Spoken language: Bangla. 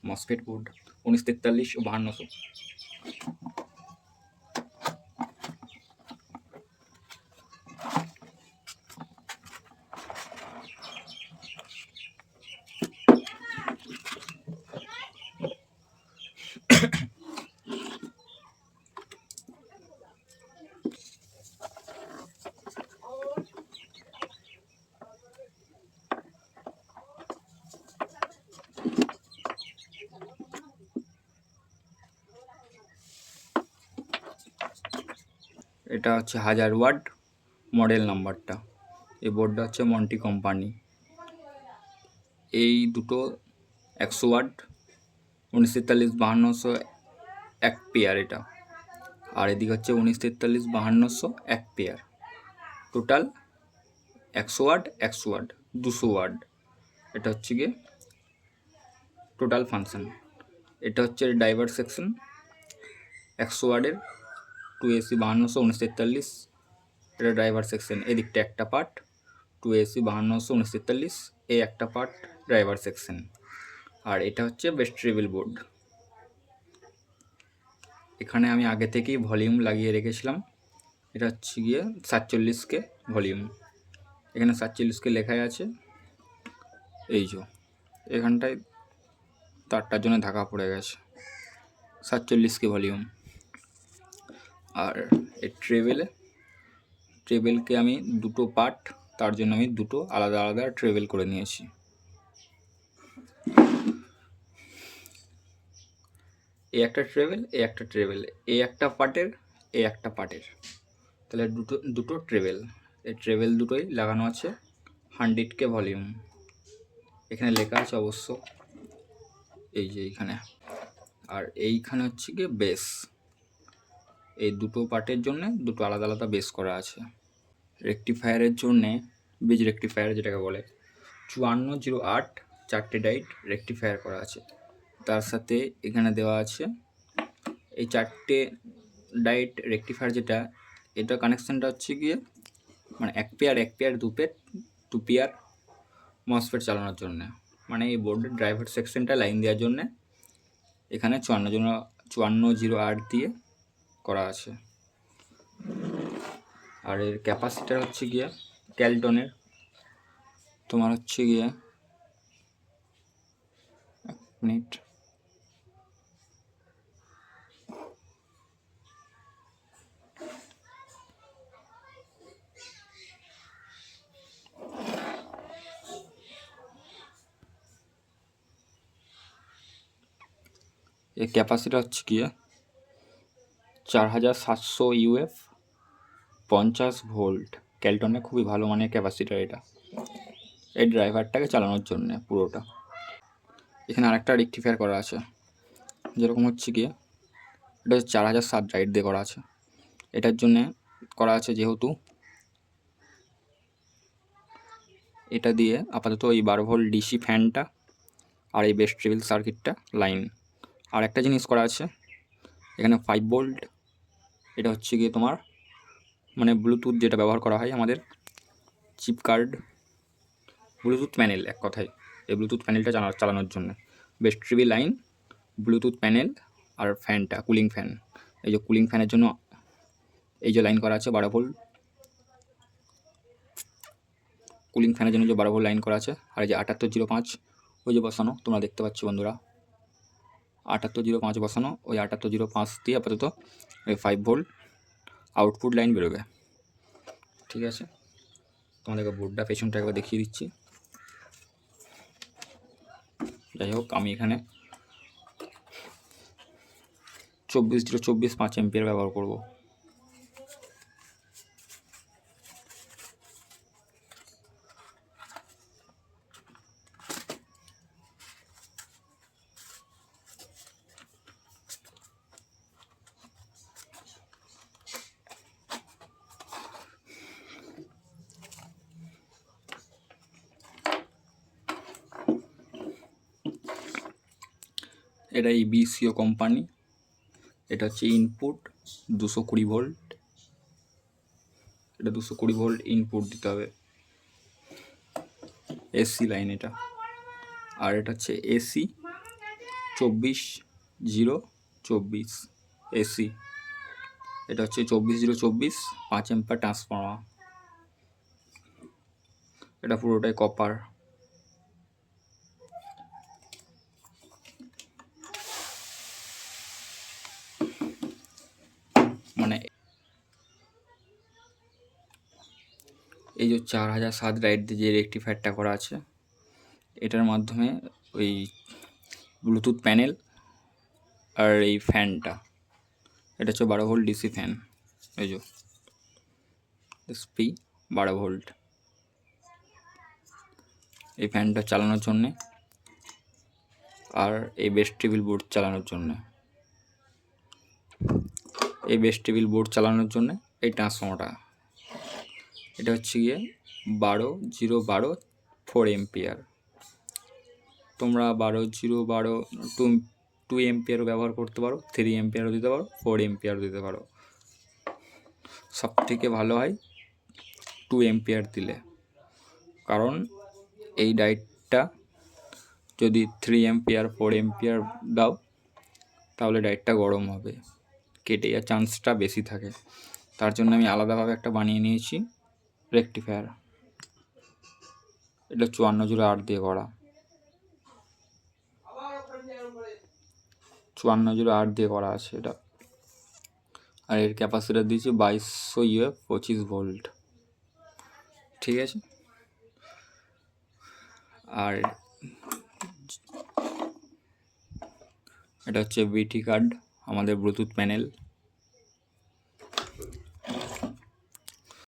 মসফেট বোর্ড 1943 ও 5200। এটা হচ্ছে 1000 ওয়াট মডেল নাম্বারটা। এই বোর্ডটা হচ্ছে মন্টি কোম্পানি। এই দুটো 100 ওয়াট 1943 5200 এক পেয়ার এটা, আর এদিকে হচ্ছে 1943 5200 এক pair. Total 100 watt 100 watt 200 watt. এটা হচ্ছে গিয়ে টোটাল ফাংশন। এটা হচ্ছে ড্রাইভার সেকশন 100 ওয়াটের 2AC 5200 1943। এটা ড্রাইভার সেকশন। এদিকটা একটা পার্ট 2AC 5200 1943, এই একটা পার্ট ড্রাইভার সেকশন। আর এটা হচ্ছে ভেস্ট্রিবল বোর্ড। এখানে আমি আগে থেকেই ভলিউম লাগিয়ে রেখেছিলাম। এটা হচ্ছে গিয়ে 47K ভলিউম। এখানে 47K লেখাই আছে। এই যে এখানটায় তারটার জন্য ঢাকা পড়ে গেছে। 47K volume. আর এই ট্রেবেলকে আমি দুটো পার্ট, তার জন্য আমি দুটো আলাদা আলাদা ট্রেবেল করে নিয়েছি। এই একটা ট্রেবেল, এই একটা ট্রেবেল, এই একটা পার্টের, এই একটা পার্টের, তাহলে দুটো ট্রেবেল। এই ট্রেবেল দুটোই লাগানো আছে 100K ভলিউম। এখানে লেখা আছে অবশ্য, এই যে এইখানে। আর এইখানে হচ্ছে গিয়ে বেস। এই দুটো পার্টের জন্য দুটো আলাদা আলাদা বেস করা আছে। রেকটিফায়ারের জন্যে ব্রিজ রেকটিফায়ার যেটাকে বলে 5408 চারটে ডাইট রেকটিফায়ার করা আছে। তার সাথে এখানে দেওয়া আছে এই চারটে ডাইট রেকটিফায়ার যেটা, এটা কানেকশানটা হচ্ছে গিয়ে মানে এক পেয়ার দু পেয়ার মসফেট চালানোর জন্যে। মানে এই বোর্ডের ড্রাইভার সেকশনটা লাইন দেওয়ার জন্যে এখানে 5408 দিয়ে করা আছে। আর এর ক্যাপাসিটার হচ্ছে গিয়ে ক্যালটনের তোমার হচ্ছে গিয়ে এক মিনিট, এর ক্যাপাসিটার হচ্ছে গিয়ে 4700 UF 50 ভোল্ট। ক্যালটনে খুবই ভালো মানের ক্যাপাসিটার এটা, এই ড্রাইভারটাকে চালানোর জন্যে পুরোটা। এখানে আরেকটা রেকটিফায়ার করা আছে, যেরকম হচ্ছে গিয়ে এটা 4007 রাইট দিয়ে করা আছে। এটার জন্যে করা আছে যেহেতু এটা দিয়ে আপাতত এই 12 ভোল্ট ডিসি ফ্যানটা আর এই ভেস্ট্রিবল সার্কিটটা লাইন। আর একটা জিনিস করা আছে এখানে 5 ভোল্ট। এটা হচ্ছে গিয়ে তোমার মানে ব্লুটুথ যেটা ব্যবহার করা হয় আমাদের চিপ কার্ড, ব্লুটুথ প্যানেল এক কথায়। এই ব্লুটুথ প্যানেলটা চালানোর জন্য ভেস্ট্রিবল লাইন, ব্লুটুথ প্যানেল আর ফ্যানটা কুলিং ফ্যান। এই যে কুলিং ফ্যানের জন্য এই যে লাইন করা আছে 12 ভোল্ট, কুলিং ফ্যানের জন্য যে 12 ভোল্ট লাইন করা আছে। আর এই যে 7805 ওই যে বসানো তোমরা দেখতে পাচ্ছ বন্ধুরা, 7805 বসানো। ওই 7805 দিয়ে আপাতত ওই 5 ভোল্ট আউটপুট লাইন বেরোবে। ঠিক আছে, তোমাদেরকে বোর্ডটা পেছনটা একবার দেখিয়ে দিচ্ছি। যাই হোক, আমি এখানে 24/24 5 এম্পিয়ার ব্যবহার করব। এটা EBCO কোম্পানি। এটা হচ্ছে ইনপুট 220 ভোল্ট। এটা 220 ভোল্ট ইনপুট দিতে হবে, এসি লাইন এটা। আর এটা হচ্ছে AC 24-0-24 এসি। এটা হচ্ছে 24-0-24 5 এম্পার ট্রান্সফর্মার। এটা পুরোটাই কপার। মানে এই যে 4007 লাইট দিয়ে যে রেকটিফায়ারটা করা আছে, এটার মাধ্যমে ওই ব্লুটুথ প্যানেল আর এই ফ্যানটা, এটা হচ্ছে 12 ভোল্ট ডিসি ফ্যান। এই যে এসপি 12 ভোল্ট, এই ফ্যানটা চালানোর জন্যে আর এই বেস টেবিল বোর্ড চালানোর জন্যে, এই বেস টেবিল বোর্ড চালানোর জন্যে এই ট্রান্সফর্মারটা। এটা হচ্ছে গিয়ে 12-0-12 4 এম্পিয়ার। তোমরা 12-0-12 2 এম্পিয়ারও ব্যবহার করতে পারো, 3 এম্পিয়ারও দিতে পারো, 4 এম্পিয়ারও দিতে পারো। সব থেকে ভালো হয় 2 এম্পিয়ার দিলে, কারণ এই লাইটটা যদি 3 এম্পিয়ার 4 এম্পিয়ার দাও তাহলে লাইটটা গরম হবে, কেটে যাওয়ার চান্সটা বেশি থাকে। তার জন্য আমি আলাদাভাবে একটা বানিয়ে নিয়েছি রেকটিফায়ার। এটা 54-08 দিয়ে করা, 54-08 দিয়ে করা আছে এটা। আর এর ক্যাপাসিটার দিয়েছি 2200 ইউএফ 25 ভোল্ট। ঠিক আছে। আর এটা হচ্ছে বিটি কার্ড, আমাদের ব্লুটুথ প্যানেল।